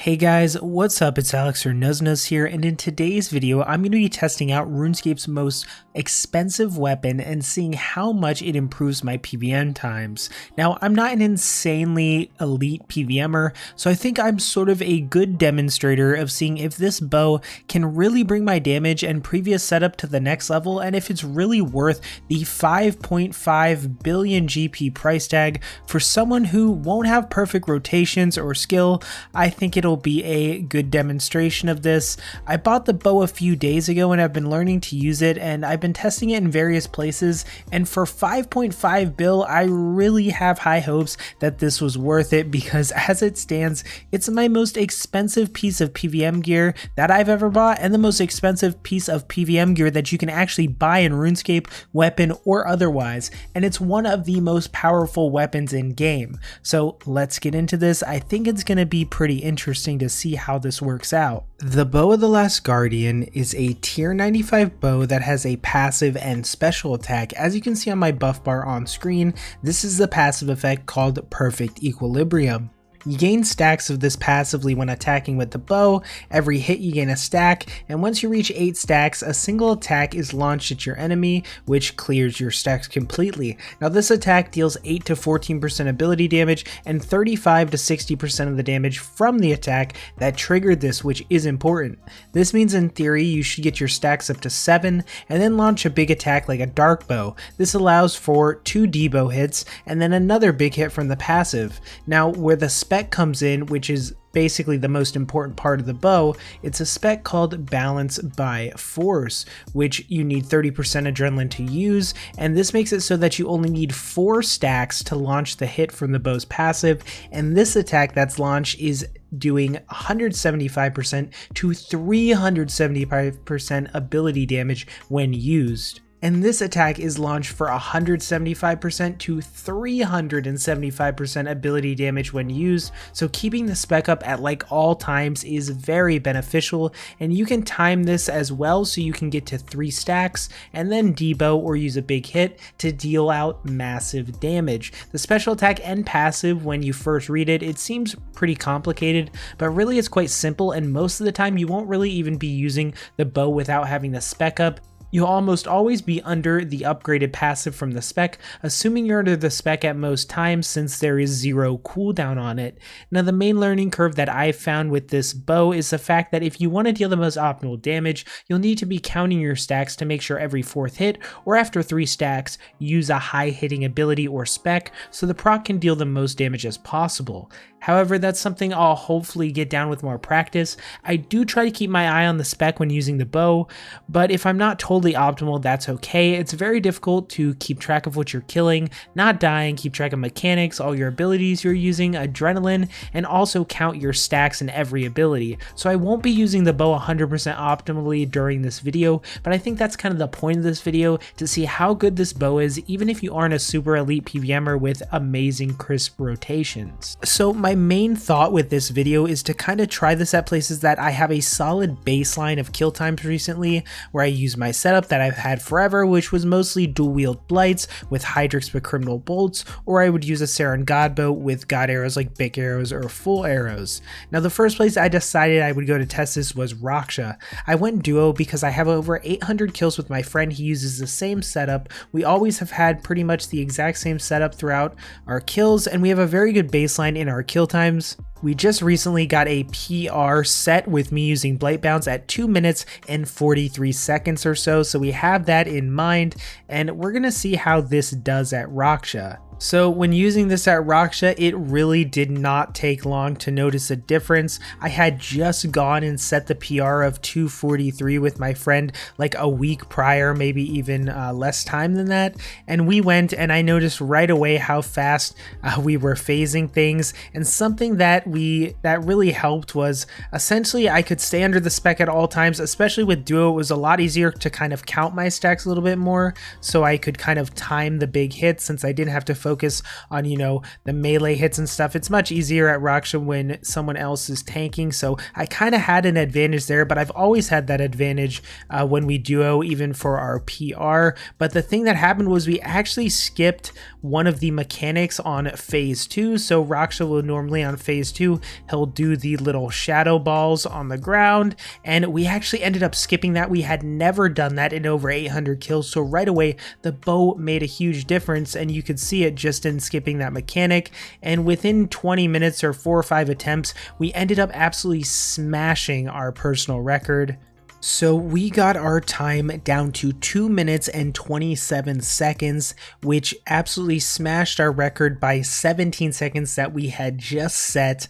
Hey guys, what's up? It's Alex or Nuzz here, and in today's video, I'm going to be testing out Runescape's most expensive weapon and seeing how much it improves my PVM times. Now, I'm not an insanely elite PVMer, so I think I'm sort of a good demonstrator of seeing if this bow can really bring my damage and previous setup to the next level, and if it's really worth the 5.5 billion GP price tag for someone who won't have perfect rotations or skill. I think it'll be a good demonstration of this. I bought the bow a few days ago and I've been learning to use it, and I've been testing it in various places, and for 5.5 bill I really have high hopes that this was worth it, because as it stands it's my most expensive piece of PVM gear that I've ever bought, and the most expensive piece of PVM gear that you can actually buy in RuneScape, weapon or otherwise, and it's one of the most powerful weapons in game. So let's get into this. I think it's going to be pretty interesting to see how this works out. The Bow of the Last Guardian is a tier 95 bow that has a passive and special attack. As you can see on my buff bar on screen, this is the passive effect called Perfect Equilibrium. You gain stacks of this passively when attacking with the bow. Every hit you gain a stack, and once you reach 8 stacks, a single attack is launched at your enemy, which clears your stacks completely. Now this attack deals 8 to 14% ability damage and 35 to 60% of the damage from the attack that triggered this, which is important. This means in theory you should get your stacks up to 7 and then launch a big attack like a dark bow. This allows for 2 debow hits and then another big hit from the passive. Now where the Spec comes in, which is basically the most important part of the bow, it's a spec called Balance by Force, which you need 30% adrenaline to use, and this makes it so that you only need 4 stacks to launch the hit from the bow's passive, and this attack that's launched is doing 175% to 375% ability damage when used. And this attack is launched for 175% to 375% ability damage when used, so keeping the spec up at like all times is very beneficial, and you can time this as well so you can get to 3 stacks and then debow or use a big hit to deal out massive damage. The special attack and passive, when you first read it, it seems pretty complicated, but really it's quite simple, and most of the time you won't really even be using the bow without having the spec up. You'll almost always be under the upgraded passive from the spec, assuming you're under the spec at most times since there is 0 cooldown on it. Now the main learning curve that I've found with this bow is the fact that if you want to deal the most optimal damage, you'll need to be counting your stacks to make sure every 4th hit or after 3 stacks use a high hitting ability or spec so the proc can deal the most damage as possible. However, that's something I'll hopefully get down with more practice. I do try to keep my eye on the spec when using the bow, but if I'm not totally optimal, that's okay. It's very difficult to keep track of what you're killing, not dying, keep track of mechanics, all your abilities you're using, adrenaline, and also count your stacks in every ability. So I won't be using the bow 100% optimally during this video, but I think that's kind of the point of this video, to see how good this bow is, even if you aren't a super elite PVMer with amazing crisp rotations. So my main thought with this video is to kind of try this at places that I have a solid baseline of kill times recently, where I use my setup that I've had forever, which was mostly dual wield blights with Hydrix but criminal bolts, or I would use a Saren God bow with God arrows like big arrows or full arrows. Now the first place I decided I would go to test this was Raksha. I went duo because I have over 800 kills with my friend. He uses the same setup. We always have had pretty much the exact same setup throughout our kills, and we have a very good baseline in our kill times. We just recently got a PR set with me using Blight Bounce at 2 minutes and 43 seconds or so we have that in mind, and we're gonna see how this does at Raksha. So when using this at Raksha, it really did not take long to notice a difference. I had just gone and set the PR of 243 with my friend like a week prior, maybe even less time than that, and we went and I noticed right away how fast we were phasing things, and something that really helped was essentially I could stay under the spec at all times. Especially with duo, it was a lot easier to kind of count my stacks a little bit more, so I could kind of time the big hits since I didn't have to focus on, you know, the melee hits and stuff. It's much easier at Raksha when someone else is tanking, so I kind of had an advantage there, but I've always had that advantage when we duo, even for our PR. But the thing that happened was we actually skipped one of the mechanics on phase 2. So Raksha will normally on phase 2, he'll do the little shadow balls on the ground, and we actually ended up skipping that. We had never done that in over 800 kills, so right away the bow made a huge difference, and you could see it just in skipping that mechanic. And within 20 minutes or 4 or 5 attempts, we ended up absolutely smashing our personal record. So we got our time down to 2 minutes and 27 seconds, which absolutely smashed our record by 17 seconds that we had just set.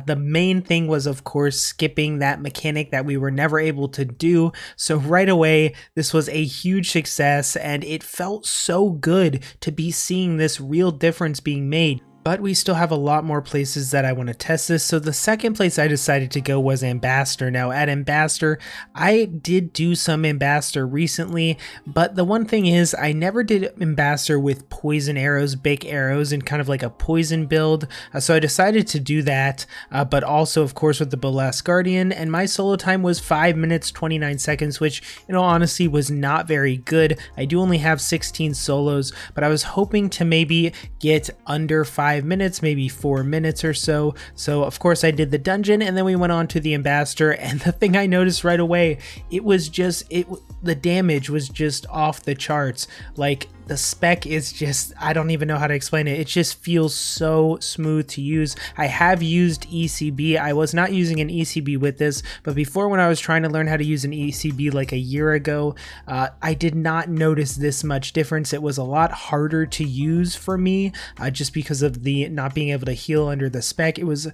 The main thing was, of course, skipping that mechanic that we were never able to do. So right away, this was a huge success, and it felt so good to be seeing this real difference being made. But we still have a lot more places that I want to test this. So the second place I decided to go was Ambassador. Now at Ambassador, I did do some Ambassador recently, but the one thing is I never did Ambassador with poison arrows, big arrows, and kind of like a poison build. So I decided to do that, but also of course with the Blessed Guardian, and my solo time was 5 minutes 29 seconds, which in all honesty was not very good. I do only have 16 solos, but I was hoping to maybe get under 5 minutes, maybe 4 minutes or so. So of course I did the dungeon, and then we went on to the Ambassador, and the thing I noticed right away, it was just, the damage was just off the charts. Like the spec is just, I don't even know how to explain it. It just feels so smooth to use. I have used ECB. I was not using an ECB with this, but before, when I was trying to learn how to use an ECB like a year ago, I did not notice this much difference. It was a lot harder to use for me, just because of the not being able to heal under the spec. It was,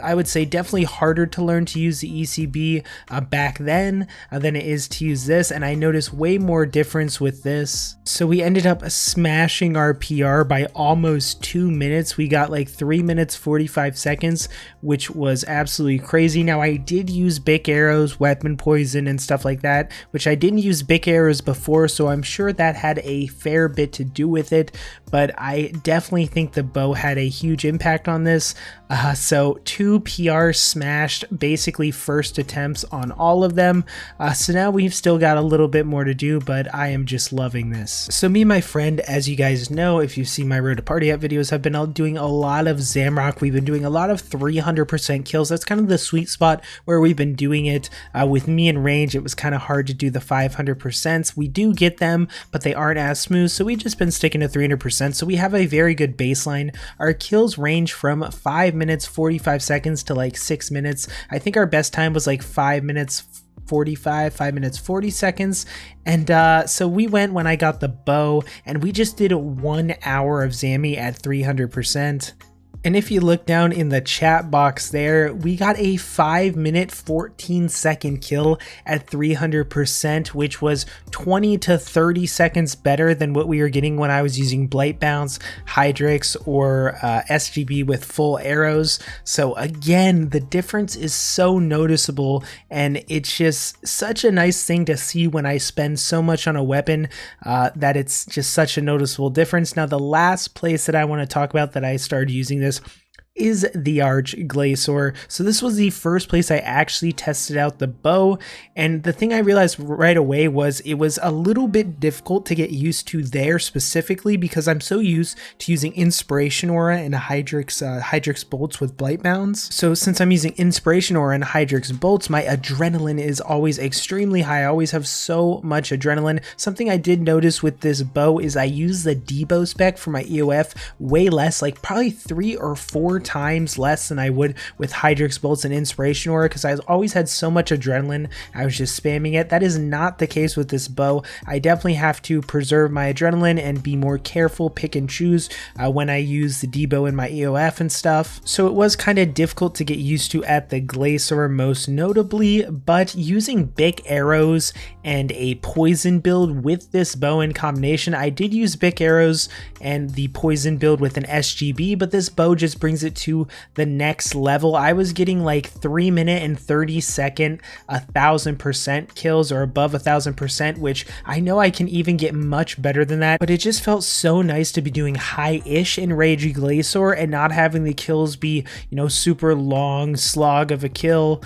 I would say, definitely harder to learn to use the ECB back then than it is to use this, and I noticed way more difference with this. So we ended up smashing our PR by almost 2 minutes. We got like 3 minutes 45 seconds, which was absolutely crazy. Now I did use big arrows, weapon poison, and stuff like that, which I didn't use big arrows before, so I'm sure that had a fair bit to do with it, but I definitely think the bow had a huge impact on this. So 2 PR smashed, basically first attempts on all of them. So now we've still got a little bit more to do, but I am just loving this. So me and my friend, as you guys know, if you've seen my Road to Party Out videos, have been doing a lot of Zamrock. We've been doing a lot of 300% kills. That's kind of the sweet spot where we've been doing it. With me in range, it was kind of hard to do the 500%. We do get them, but they aren't as smooth, so we've just been sticking to 300%. So we have a very good baseline. Our kills range from 5 minutes 45 seconds to like 6 minutes. I think our best time was like 5 minutes 45, 5 minutes 40 seconds. And so we went when I got the bow, and we just did 1 hour of Zammy at 300%. And if you look down in the chat box there, we got a 5 minute 14 second kill at 300%, which was 20 to 30 seconds better than what we were getting when I was using Blight Bounce, Hydrix, or SGB with full arrows. So again, the difference is so noticeable, and it's just such a nice thing to see when I spend so much on a weapon that it's just such a noticeable difference. Now, the last place that I want to talk about that I started using this is the Archglacior. So this was the first place I actually tested out the bow, and the thing I realized right away was it was a little bit difficult to get used to there specifically, because I'm so used to using Inspiration Aura and Hydrix bolts with Blight Bounds. So since I'm using Inspiration Aura and Hydrix bolts, my adrenaline is always extremely high. I always have so much adrenaline. Something I did notice with this bow is I use the Debo spec for my EOF way less, like probably 3 or 4 times less than I would with Hydrix bolts and Inspiration Aura, because I always had so much adrenaline I was just spamming it. That is not the case with this bow. I definitely have to preserve my adrenaline and be more careful, pick and choose when I use the Debo in my EOF and stuff. So it was kind of difficult to get used to at the Glacior most notably, but using big arrows and a poison build with this bow in combination, I did use big arrows and the poison build with an SGB, but this bow just brings it it to the next level. I was getting like 3-minute and 30-second 1000% kills or above 1000%, which I know I can even get much better than that, but it just felt so nice to be doing high-ish Enraged Glacier and not having the kills be, you know, super long slog of a kill.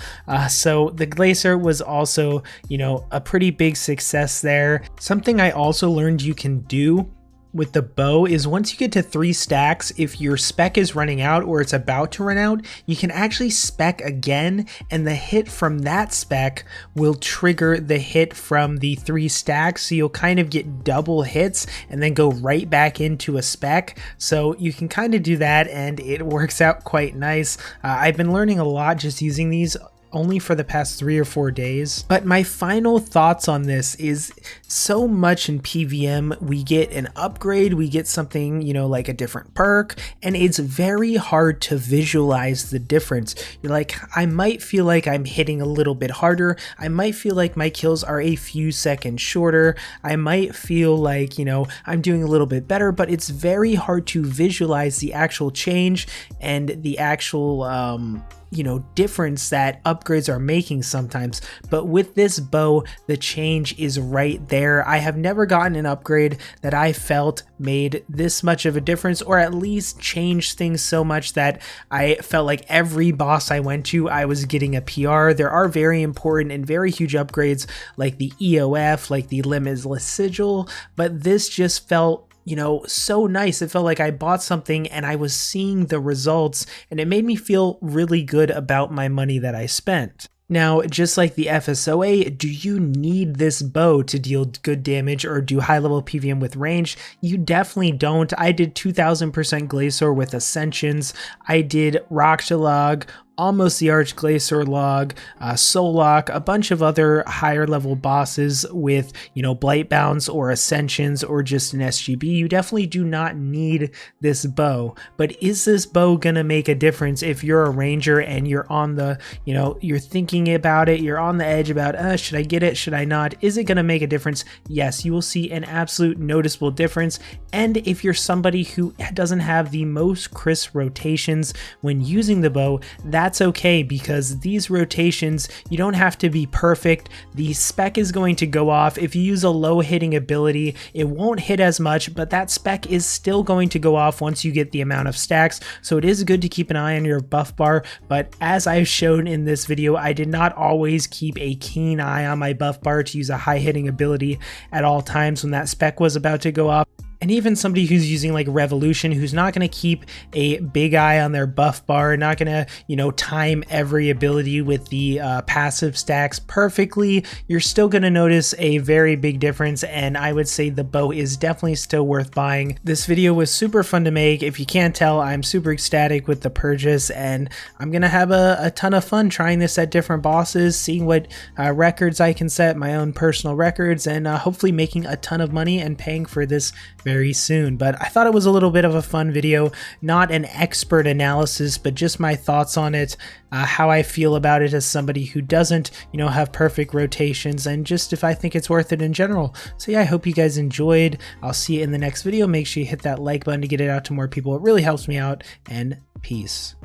So the Glacier was also, you know, a pretty big success there. Something I also learned you can do with the bow is once you get to 3 stacks, if your spec is running out or it's about to run out, you can actually spec again, and the hit from that spec will trigger the hit from the 3 stacks. So you'll kind of get double hits and then go right back into a spec. So you can kind of do that and it works out quite nice. I've been learning a lot just using these only for the past 3 or 4 days. But my final thoughts on this is, so much in PVM, we get an upgrade, we get something, you know, like a different perk, and it's very hard to visualize the difference. You're like, I might feel like I'm hitting a little bit harder, I might feel like my kills are a few seconds shorter, I might feel like, you know, I'm doing a little bit better, but it's very hard to visualize the actual change and the actual you know, difference that upgrades are making sometimes. But with this bow, the change is right there. I have never gotten an upgrade that I felt made this much of a difference, or at least changed things so much that I felt like every boss I went to, I was getting a PR. There are very important and very huge upgrades like the EOF, like the Limitless Sigil, but this just felt, you know, so nice. It felt like I bought something and I was seeing the results, and it made me feel really good about my money that I spent. Now, just like the FSOA, do you need this bow to deal good damage or do high level PVM with range? You definitely don't. I did 2000% Glacier with Ascensions. I did Rocktalog, almost the Arch Glacier log, Solok, a bunch of other higher level bosses with, you know, Blightbounds or Ascensions or just an SGB. You definitely do not need this bow, but is this bow gonna make a difference if you're a ranger and you're on the, you know, you're thinking about it, you're on the edge about, should I get it, should I not? Is it gonna make a difference? Yes, you will see an absolute noticeable difference. And if you're somebody who doesn't have the most crisp rotations when using the bow, that's okay, because these rotations, you don't have to be perfect. The spec is going to go off. If you use a low hitting ability, it won't hit as much, but that spec is still going to go off once you get the amount of stacks. So it is good to keep an eye on your buff bar, but as I've shown in this video, I did not always keep a keen eye on my buff bar to use a high hitting ability at all times when that spec was about to go off. And even somebody who's using like Revolution, who's not going to keep a big eye on their buff bar, not going to, you know, time every ability with the passive stacks perfectly, you're still going to notice a very big difference. And I would say the bow is definitely still worth buying. This video was super fun to make. If you can't tell, I'm super ecstatic with the purchase, and I'm going to have a ton of fun trying this at different bosses, seeing what records I can set, my own personal records, and hopefully making a ton of money and paying for this very soon. But I thought it was a little bit of a fun video, not an expert analysis, but just my thoughts on it, how I feel about it as somebody who doesn't, you know, have perfect rotations, and just if I think it's worth it in general. So yeah, I hope you guys enjoyed. I'll see you in the next video. Make sure you hit that like button to get it out to more people. It really helps me out, and peace.